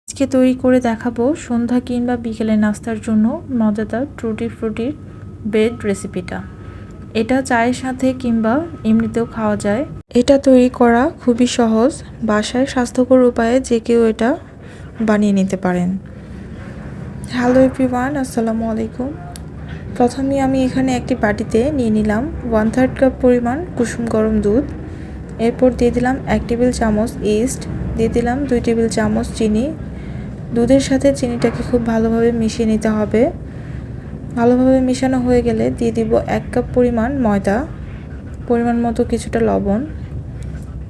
আজকে তৈরি করে দেখাবো সন্ধ্যা কিংবা বিকেলে নাস্তার জন্য মজাদার টুটি ফ্রুটির ব্রেড রেসিপিটা। এটা চায়ের সাথে কিংবা এমনিতেও খাওয়া যায়। এটা তৈরি করা খুবই সহজ, বাসায় স্বাস্থ্যকর উপায়ে যে কেউ এটা বানিয়ে নিতে পারেন। হ্যালো এভরিওয়ান, আসসালামু আলাইকুম। প্রথমে আমি এখানে একটি বাটিতে নিয়ে নিলাম 1/3 কাপ পরিমাণ কুসুম গরম দুধ। এরপর দিয়ে দিলাম 1 টেবিল চামচ ইস্ট, দিয়ে দিলাম 2 টেবিল চামচ চিনি। দুধের সাথে চিনিটাকে খুব ভালোভাবে মিশিয়ে নিতে হবে। ভালোভাবে মেশানো হয়ে গেলে দিয়ে দিব 1 কাপ পরিমাণ ময়দা, পরিমাণ মতো কিছুটা লবণ।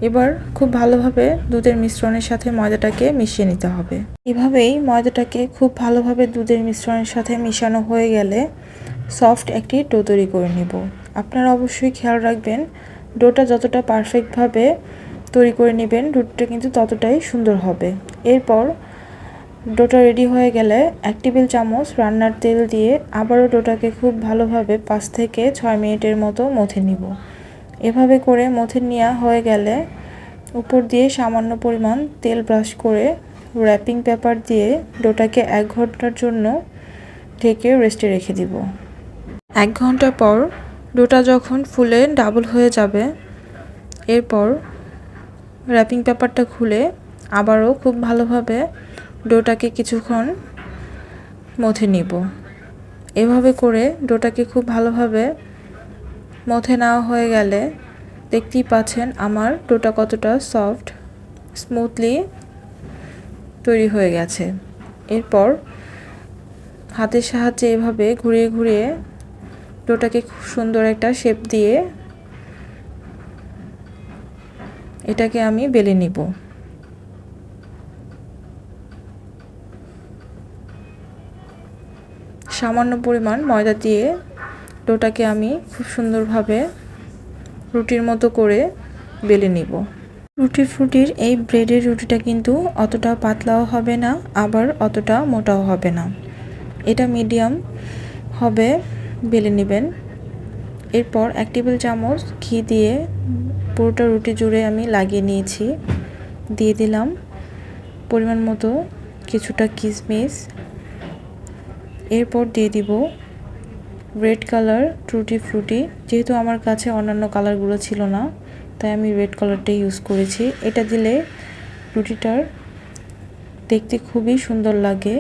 এবার খুব ভালোভাবে দুধের মিশ্রণের সাথে ময়দাটাকে মিশিয়ে নিতে হবে। এভাবেই ময়দাটাকে খুব ভালোভাবে দুধের মিশ্রণের সাথে মিশানো হয়ে গেলে সফট একটি ডো তৈরি করে নেব। আপনারা অবশ্যই খেয়াল রাখবেন, ডোটা যতটা পারফেক্টভাবে তৈরি করে নেবেন, রুটিটা কিন্তু ততটাই সুন্দর হবে। এরপর ডোটা রেডি হয়ে গেলে 1 টেবিল চামচ রান্নার তেল দিয়ে আবারও ডোটাকে খুব ভালোভাবে 5 থেকে 6 মিনিটের মতো মথে নিব। এভাবে করে মথে নেওয়া হয়ে গেলে উপর দিয়ে সামান্য পরিমাণ তেল ব্রাশ করে র্যাপিং পেপার দিয়ে ডোটাকে 1 ঘন্টার জন্য ঢেকে রেস্টে রেখে দিব। 1 ঘন্টা পর ডোটা যখন ফুলে ডাবল হয়ে যাবে, এরপর র্যাপিং পেপারটা খুলে আবারও খুব ভালোভাবে ডোটাকে কিছুক্ষণ মথে নিব। এভাবে করে ডোটাকে খুব ভালোভাবে মথে নেওয়া হয়ে গেলে দেখতেই পাচ্ছেন আমার ডোটা কতটা সফট স্মুথলি তৈরি হয়ে গেছে। এরপর হাতের সাহায্যে এভাবে ঘুরিয়ে ঘুরিয়ে ডোটাকে খুব সুন্দর একটা শেপ দিয়ে এটাকে আমি বেলে নিব। সামান্য পরিমাণ ময়দা দিয়ে ডোটাকে আমি খুব সুন্দরভাবে রুটির মতো করে বেলে নিব। টুটি ফ্রুটির এই ব্রেডের রুটিটা কিন্তু অতটা পাতলাও হবে না, আবার অতটা মোটাও হবে না, এটা মিডিয়াম হবে বেলে নেবেন। এরপর 1 টেবিল চামচ ঘি দিয়ে পুরোটা রুটি জুড়ে আমি লাগিয়ে নিয়েছি। দিয়ে দিলাম পরিমাণ মতো কিছুটা কিশমিশ। এরপর দিয়ে দিব রেড কালার টুটি ফ্রুটি। যেহেতু আমার কাছে অন্যান্য কালারগুলো ছিল না, তাই আমি রেড কালারটাই ইউজ করেছি। এটা দিলে রুটিটার দেখতে খুবই সুন্দর লাগে,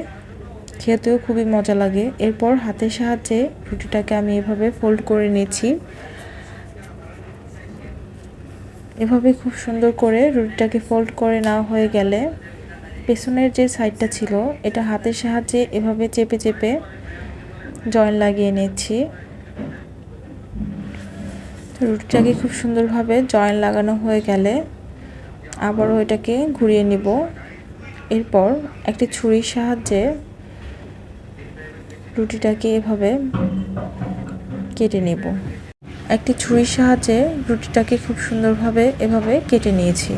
খেতেও খুবই মজা লাগে। এরপর হাতের সাহায্যে রুটিটাকে আমি এভাবে ফোল্ড করে নিয়েছি। এভাবে খুব সুন্দর করে রুটিটাকে ফোল্ড করে নেওয়া হয়ে গেলে পেছনের যে সাইডটা ছিল এটা হাতের সাহায্যে এভাবে চেপে চেপে জয়েন লাগিয়ে নিচ্ছি। রুটিটাকে খুব সুন্দরভাবে জয়েন লাগানো হয়ে গেলে আবারও এটাকে ঘুরিয়ে নিব। এরপর একটি ছুরির সাহায্যে রুটিটাকে এভাবে কেটে নেব। একটি ছুরির সাহায্যে রুটিটাকে খুব সুন্দরভাবে এভাবে কেটে নিয়েছি।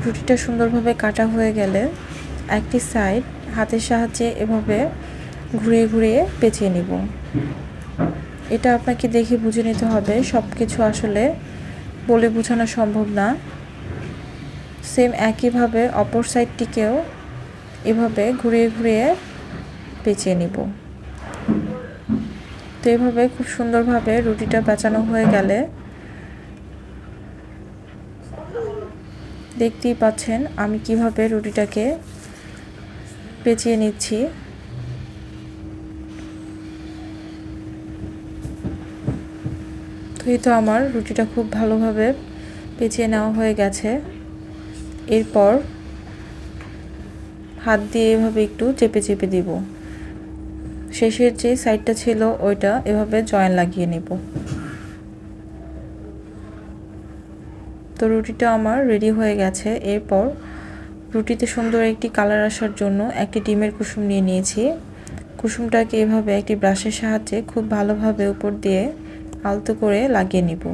রুটিটা সুন্দরভাবে কাটা হয়ে গেলে একটি সাইড হাতের সাহায্যে এভাবে ঘুরিয়ে ঘুরিয়ে পেঁচিয়ে নিব। এটা আপনাকে দেখে বুঝে নিতে হবে, সব কিছু আসলে বলে বোঝানো সম্ভব না। সেম একইভাবে অপর সাইডটিকেও এভাবে ঘুরিয়ে ঘুরিয়ে পেঁচিয়ে নিব। তো এভাবে খুব সুন্দরভাবে রুটিটা পেঁচানো হয়ে গেলে দেখতেই পাচ্ছেন আমি কিভাবে রুটিটাকে পেঁচিয়ে নিচ্ছি। তো আমার রুটিটা খুব ভালোভাবে পেঁচিয়ে নেওয়া হয়ে গেছে। এরপর হাত দিয়ে এভাবে একটু চেপে চেপে দিব। শেষের যে সাইডটা ছিল ওইটা এভাবে জয়েন লাগিয়ে নেব। তো রুটিটা আমার রেডি হয়ে গেছে। এরপর রুটিতে সুন্দর একটি কালার আসার জন্য একটি ডিমের কুসুম নিয়ে নিয়েছি। কুসুমটাকে এভাবে একটি ব্রাশের সাহায্যে খুব ভালোভাবে উপর দিয়ে আলতো করে লাগিয়ে নিব।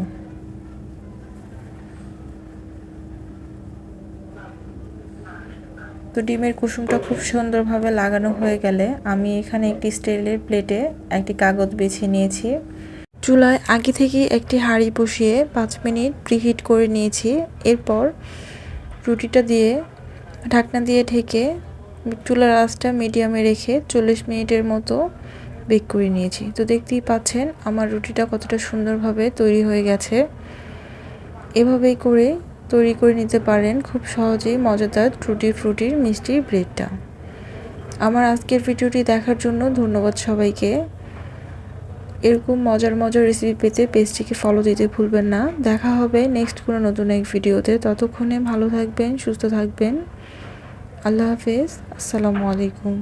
তো ডিমের কুসুমটা খুব সুন্দরভাবে লাগানো হয়ে গেলে আমি এখানে একটি স্টিলের প্লেটে একটি কাগজ বিছিয়ে নিয়েছি। চুলায় আগে থেকেই একটি হাঁড়ি বসিয়ে 5 মিনিট প্রিহিট করে নিয়েছি। এরপর রুটিটা দিয়ে ঢাকনা দিয়ে ঢেকে চুলার আঁচটা মিডিয়ামে রেখে 40 মিনিটের মতো বেক করে নিয়েছি। তো দেখতেই পাচ্ছেন আমার রুটিটা কতটা সুন্দরভাবে তৈরি হয়ে গেছে। এভাবেই করে তৈরি করে নিতে পারেন খুব সহজেই মজাদার টুটি ফ্রুটির মিষ্টি ব্রেডটা। আমার আজকের ভিডিওটি দেখার জন্য ধন্যবাদ সবাইকে। এরকম মজার রেসিপি পেতে পেজটিকে ফলো দিতে ভুলবেন না। দেখা হবে নেক্সট কোনো নতুন এক ভিডিওতে। ততক্ষণে ভালো থাকবেন, সুস্থ থাকবেন। আল্লাহ হাফেজ। আসসালামু আলাইকুম।